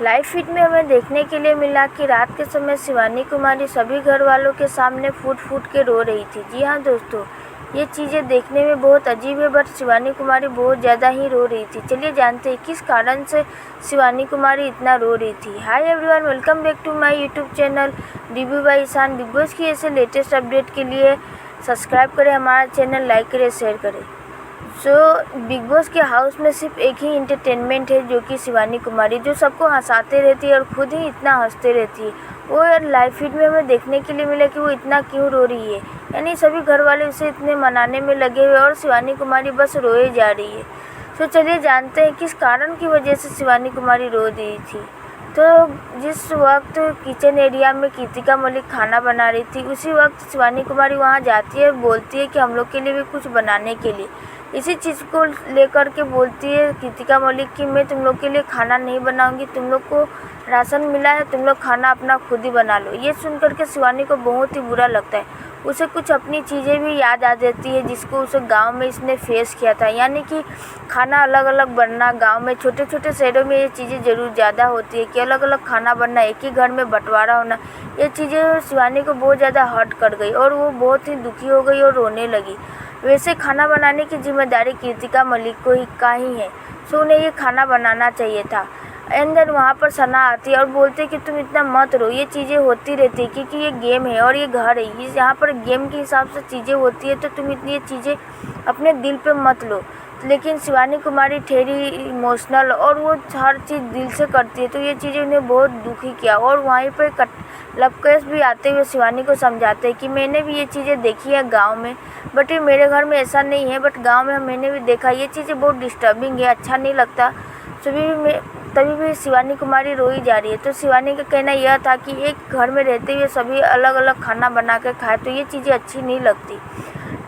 Live feed में हमें देखने के लिए मिला कि रात के समय शिवानी कुमारी सभी घर वालों के सामने फूट फूट के रो रही थी। जी हाँ दोस्तों, ये चीज़ें देखने में बहुत अजीब है, बट शिवानी कुमारी बहुत ज़्यादा ही रो रही थी। चलिए जानते हैं किस कारण से शिवानी कुमारी इतना रो रही थी। Hi everyone, welcome back to my YouTube channel review by Ishaan. Bigg Boss की ऐसे लेटेस्ट अपडेट के लिए सब्सक्राइब करें हमारा चैनल, लाइक करें, शेयर करें। बिग बॉस के हाउस में सिर्फ एक ही इंटरटेनमेंट है, जो कि शिवानी कुमारी, जो सबको हंसाते रहती है और खुद ही इतना हंसते रहती है। वो यार लाइव फीड में हमें देखने के लिए मिला कि वो इतना क्यों रो रही है, यानी सभी घर वाले उसे इतने मनाने में लगे हुए और शिवानी कुमारी बस रोए जा रही है। चलिए जानते हैं किस कारण की वजह से शिवानी कुमारी रो रही थी। जिस वक्त किचन एरिया में कृतिका मलिक खाना बना रही थी, उसी वक्त शिवानी कुमारी वहाँ जाती है, बोलती है कि हम लोग के लिए भी कुछ बनाने के लिए। इसी चीज़ को लेकर के बोलती है कृतिका मलिक कि मैं तुम लोग के लिए खाना नहीं बनाऊंगी, तुम लोग को राशन मिला है, तुम लोग खाना अपना खुद ही बना लो। ये सुनकर के शिवानी को बहुत ही बुरा लगता है। उसे कुछ अपनी चीज़ें भी याद आ जाती है, जिसको उसे गांव में इसने फेस किया था, यानी कि खाना अलग अलग बनना। गांव में छोटे छोटे शहरों में ये चीज़ें ज़रूर ज़्यादा होती है कि अलग अलग खाना बनना, एक ही घर में बंटवारा होना। ये चीज़ें शिवानी को बहुत ज़्यादा हर्ट कर गई और वो बहुत ही दुखी हो गई और रोने लगी। वैसे खाना बनाने की जिम्मेदारी कृतिका मलिक का ही है, उन्हें ये खाना बनाना चाहिए था। एंड देन वहाँ पर सना आती है और बोलती है कि तुम इतना मत रो, ये चीज़ें होती रहती है क्योंकि ये गेम है और ये घर है, यहाँ पर गेम के हिसाब से चीज़ें होती है, तो तुम इतनी ये चीज़ें अपने दिल पे मत लो। लेकिन शिवानी कुमारी ठहरी इमोशनल और वो हर चीज़ दिल से करती है, तो ये चीज़ें उन्हें बहुत दुखी किया। और वहीं पर लवकुश भी आते हुए शिवानी को समझाते हैं कि मैंने भी ये चीज़ें देखी है गांव में, बट ये मेरे घर में ऐसा नहीं है, बट गांव में मैंने भी देखा। ये चीज़ें बहुत डिस्टर्बिंग है, अच्छा नहीं लगता। तभी भी शिवानी कुमारी रोई जा रही है। तो शिवानी का कहना यह था कि एक घर में रहते हुए सभी अलग अलग खाना बना के खाए, तो ये चीज़ें अच्छी नहीं लगती।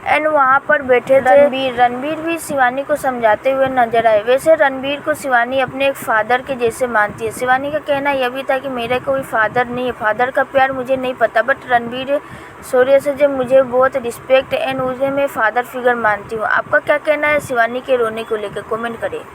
एंड वहाँ पर बैठे रणबीर भी शिवानी को समझाते हुए नजर आए। वैसे रणबीर को शिवानी अपने एक फादर के जैसे मानती है। शिवानी का कहना यह भी था कि मेरा कोई फादर नहीं है, फादर का प्यार मुझे नहीं पता, बट रणबीर शौर्य से जब मुझे बहुत रिस्पेक्ट एंड उसे मैं फादर फिगर मानती हूँ। आपका क्या कहना है शिवानी के रोने को लेकर, कमेंट करें।